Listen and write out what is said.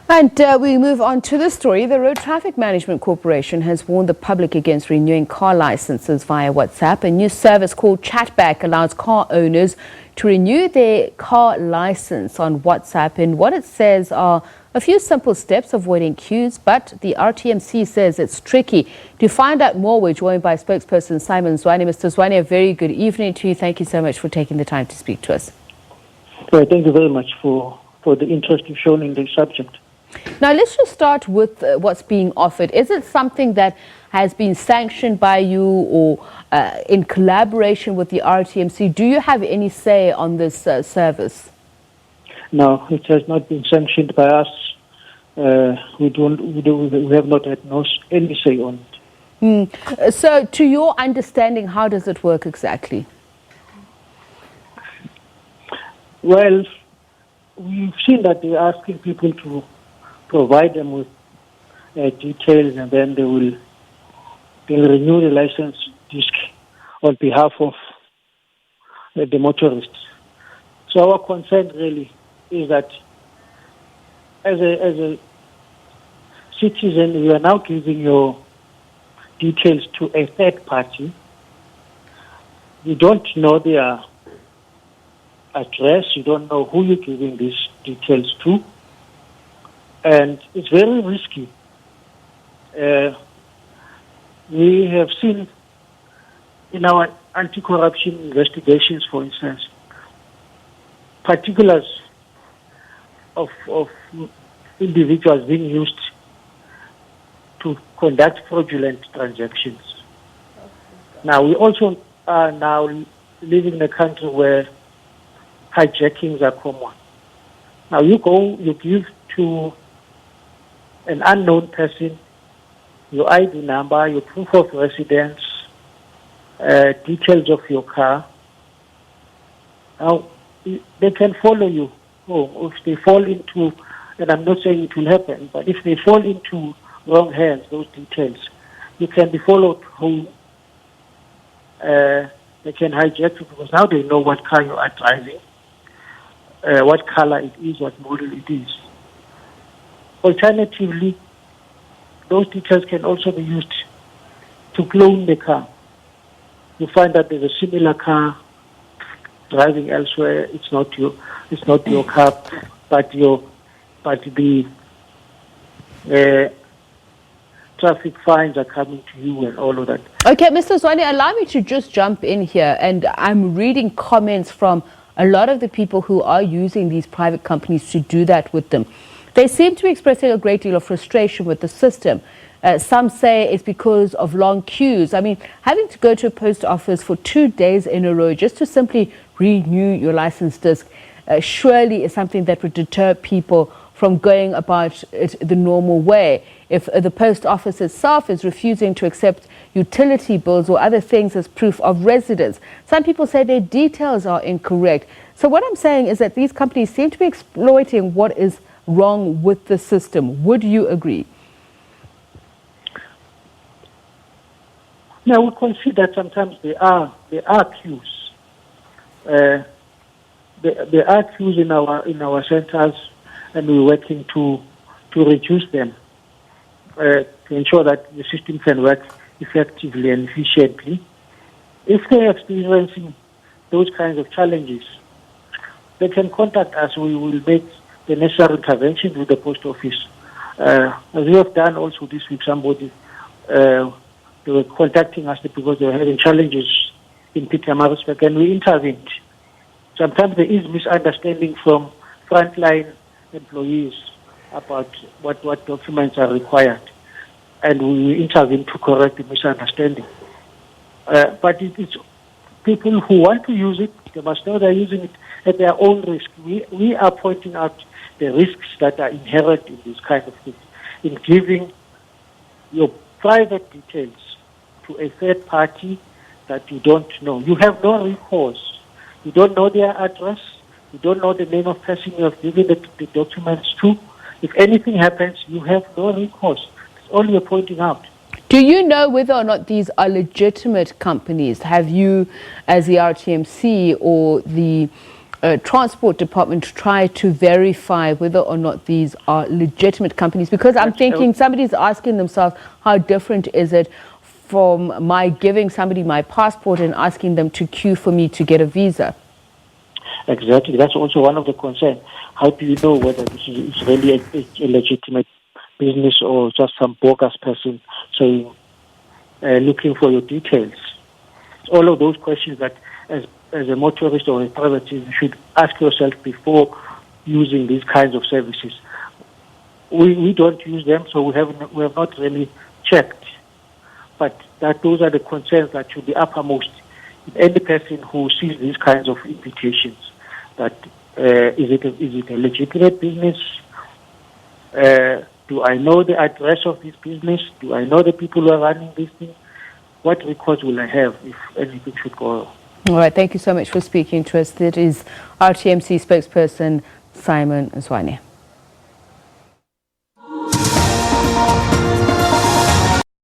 And we move on to the story. The Road Traffic Management Corporation has warned the public against renewing car licenses via WhatsApp. A new service called Chatback allows car owners to renew their car license on WhatsApp. And what it says are a few simple steps avoiding queues, but the RTMC says it's tricky. To find out more, we're joined by spokesperson Simon Zwane. Mr. Zwane, a very good evening to you. Thank you so much for taking the time to speak to us. Well, thank you very much for the interest you've shown in the subject. Now, let's just start with what's being offered. Is it something that has been sanctioned by you or in collaboration with the RTMC? Do you have any say on this service? No, it has not been sanctioned by us. We have not had any say on it. So, to your understanding, how does it work exactly? Well, we've seen that they're asking people to provide them with details, and then they'll renew the license disc on behalf of the motorists. So our concern really is that as a citizen, you are now giving your details to a third party. You don't know their address, you don't know who you're giving these details to, and it's very risky. We have seen in our anti-corruption investigations, for instance, particulars of individuals being used to conduct fraudulent transactions. Now, we also are now living in a country where hijackings are common. Now, you give to an unknown person your ID number, your proof of residence, details of your car. Now, they can follow you home. If they fall into, and I'm not saying it will happen, but if they fall into wrong hands, those details, you can be followed home. They can hijack you because now they know what car you are driving, what color it is, what model it is. Alternatively, those details can also be used to clone the car. You find that there's a similar car driving elsewhere. It's not your car, but the traffic fines are coming to you and all of that. Okay, Mr. Zwane, allow me to just jump in here, and I'm reading comments from a lot of the people who are using these private companies to do that with them. They seem to be expressing a great deal of frustration with the system. Some say it's because of long queues. I mean, having to go to a post office for 2 days in a row just to simply renew your license disc surely is something that would deter people from going about it the normal way. If the post office itself is refusing to accept utility bills or other things as proof of residence, some people say their details are incorrect. So what I'm saying is that these companies seem to be exploiting what is wrong with the system. Would you agree? Now, we concede that sometimes there are queues. There are queues in our centers, and we're working to reduce them to ensure that the system can work effectively and efficiently. If they're experiencing those kinds of challenges, they can contact us. We will make the necessary intervention with the post office. As we have done also this week, somebody they were contacting us because they were having challenges in Pietermaritzburg, and we intervened. Sometimes there is misunderstanding from frontline employees about what documents are required, and we intervene to correct the misunderstanding. But it's people who want to use it, they must know they're using it at their own risk. We are pointing out the risks that are inherent in this kind of thing, in giving your private details to a third party that you don't know. You have no recourse. You don't know their address. You don't know the name of person you have given the documents to. If anything happens, you have no recourse. It's all you're pointing out. Do you know whether or not these are legitimate companies? Have you, as the RTMC or the transport department to try to verify whether or not these are legitimate companies? Because I'm thinking somebody's asking themselves, how different is it from my giving somebody my passport and asking them to queue for me to get a visa? Exactly. That's also one of the concerns. How do you know whether this is really a legitimate business or just some bogus person saying, looking for your details? It's all of those questions that as a motorist or a private citizen, you should ask yourself before using these kinds of services. We don't use them, so we have not really checked. But those are the concerns that should be uppermost in any person who sees these kinds of invitations. That is it a legitimate business? Do I know the address of this business? Do I know the people who are running this thing? What records will I have if anything should go wrong? All right, thank you so much for speaking to us. That is RTMC spokesperson Simon Zwane.